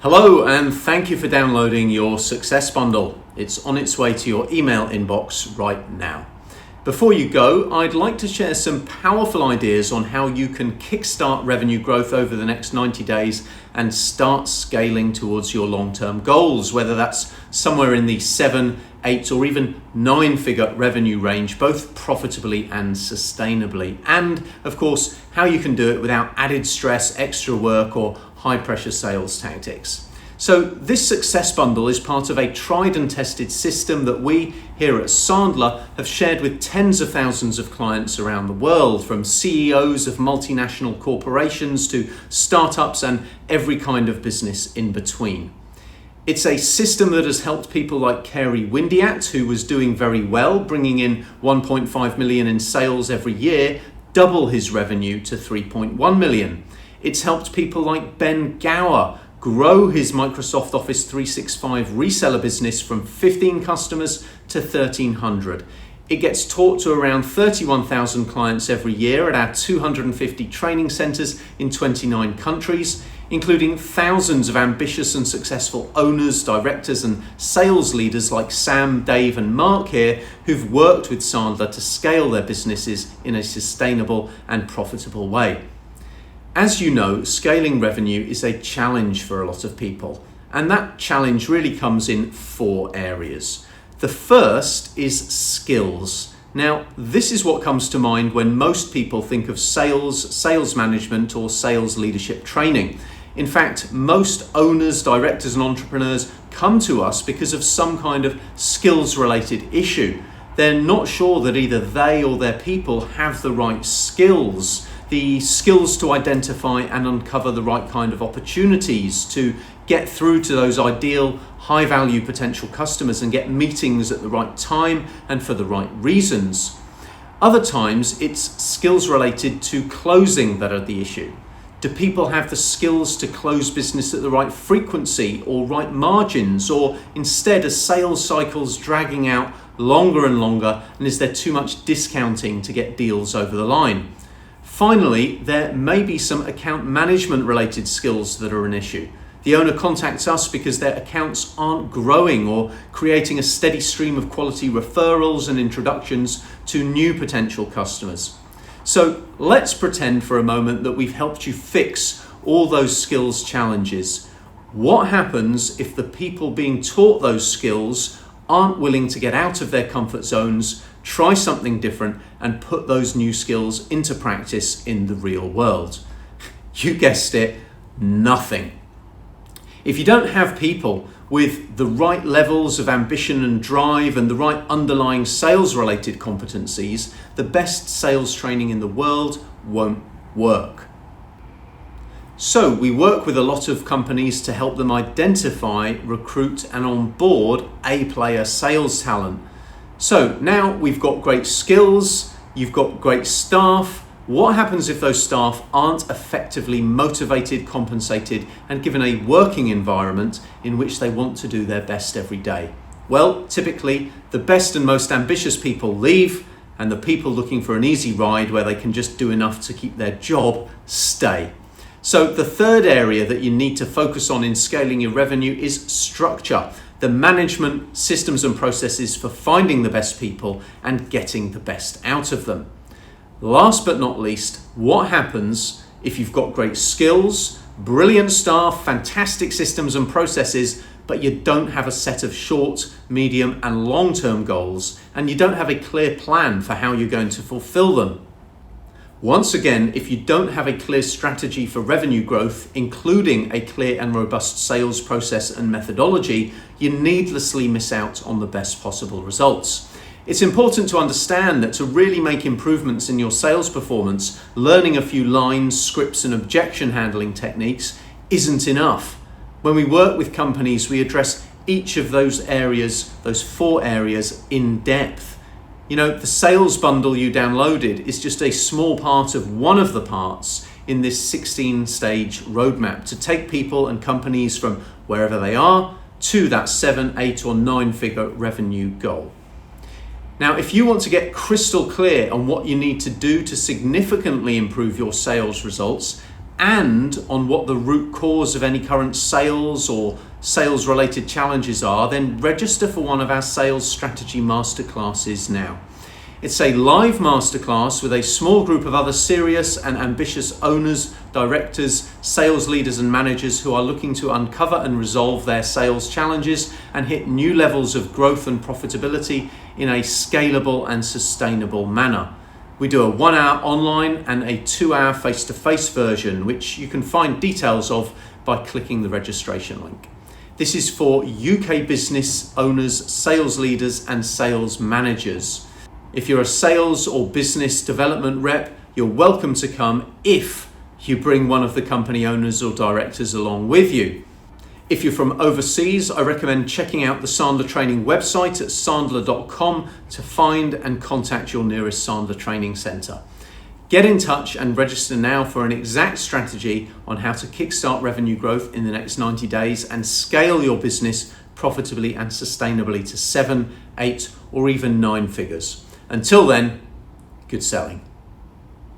Hello, and thank you for downloading your Success Bundle. It's on its way to your email inbox right now. Before you go, I'd like to share some powerful ideas on how you can kickstart revenue growth over the next 90 days and start scaling towards your long-term goals, whether that's somewhere in the 7, 8, or even 9-figure revenue range, both profitably and sustainably. And of course, how you can do it without added stress, extra work, or high-pressure sales tactics. So this Success Bundle is part of a tried and tested system that we here at Sandler have shared with tens of thousands of clients around the world, from CEOs of multinational corporations to startups and every kind of business in between. It's a system that has helped people like Kerry Windiat, who was doing very well, bringing in 1.5 million in sales every year, double his revenue to 3.1 million. It's helped people like Ben Gower grow his Microsoft Office 365 reseller business from 15 customers to 1,300. It gets taught to around 31,000 clients every year at our 250 training centers in 29 countries, including thousands of ambitious and successful owners, directors, and sales leaders like Sam, Dave, and Mark here, who've worked with Sandler to scale their businesses in a sustainable and profitable way. As you know, scaling revenue is a challenge for a lot of people, and that challenge really comes in 4 areas. The first is skills. Now, this is what comes to mind when most people think of sales management, or sales leadership training. In fact, most owners, directors, and entrepreneurs come to us because of some kind of skills-related issue. They're not sure that either they or their people have the right skills, the skills to identify and uncover the right kind of opportunities, to get through to those ideal high-value potential customers and get meetings at the right time and for the right reasons. Other times, it's skills related to closing that are the issue. Do people have the skills to close business at the right frequency or right margins, or instead are sales cycles dragging out longer and longer, and is there too much discounting to get deals over the line? Finally, there may be some account management related skills that are an issue. The owner contacts us because their accounts aren't growing or creating a steady stream of quality referrals and introductions to new potential customers. So let's pretend for a moment that we've helped you fix all those skills challenges. What happens if the people being taught those skills aren't willing to get out of their comfort zones, try something different, and put those new skills into practice in the real world? You guessed it, nothing. If you don't have people with the right levels of ambition and drive and the right underlying sales-related competencies, the best sales training in the world won't work. So we work with a lot of companies to help them identify, recruit, and onboard A-player sales talent. So now we've got great skills, you've got great staff. What happens if those staff aren't effectively motivated, compensated, and given a working environment in which they want to do their best every day? Well, typically the best and most ambitious people leave, and the people looking for an easy ride where they can just do enough to keep their job stay. So the third area that you need to focus on in scaling your revenue is structure. The management, systems, and processes for finding the best people and getting the best out of them. Last but not least, what happens if you've got great skills, brilliant staff, fantastic systems and processes, but you don't have a set of short, medium, and long-term goals, and you don't have a clear plan for how you're going to fulfill them? Once again, if you don't have a clear strategy for revenue growth, including a clear and robust sales process and methodology, you needlessly miss out on the best possible results. It's important to understand that to really make improvements in your sales performance, learning a few lines, scripts, and objection handling techniques isn't enough. When we work with companies, we address each of those areas, those 4 areas, in depth. You know, the sales bundle you downloaded is just a small part of one of the parts in this 16-stage roadmap to take people and companies from wherever they are to that 7, 8, or 9-figure revenue goal. Now, if you want to get crystal clear on what you need to do to significantly improve your sales results and on what the root cause of any current sales or sales related challenges are, then register for one of our sales strategy masterclasses now. It's a live masterclass with a small group of other serious and ambitious owners, directors, sales leaders and managers who are looking to uncover and resolve their sales challenges and hit new levels of growth and profitability in a scalable and sustainable manner. We do a 1 hour online and a 2 hour face-to-face version, which you can find details of by clicking the registration link. This is for UK business owners, sales leaders and sales managers. If you're a sales or business development rep, you're welcome to come if you bring one of the company owners or directors along with you. If you're from overseas, I recommend checking out the Sandler Training website at sandler.com to find and contact your nearest Sandler Training Centre. Get in touch and register now for an exact strategy on how to kickstart revenue growth in the next 90 days and scale your business profitably and sustainably to 7, 8, or even 9 figures. Until then, good selling.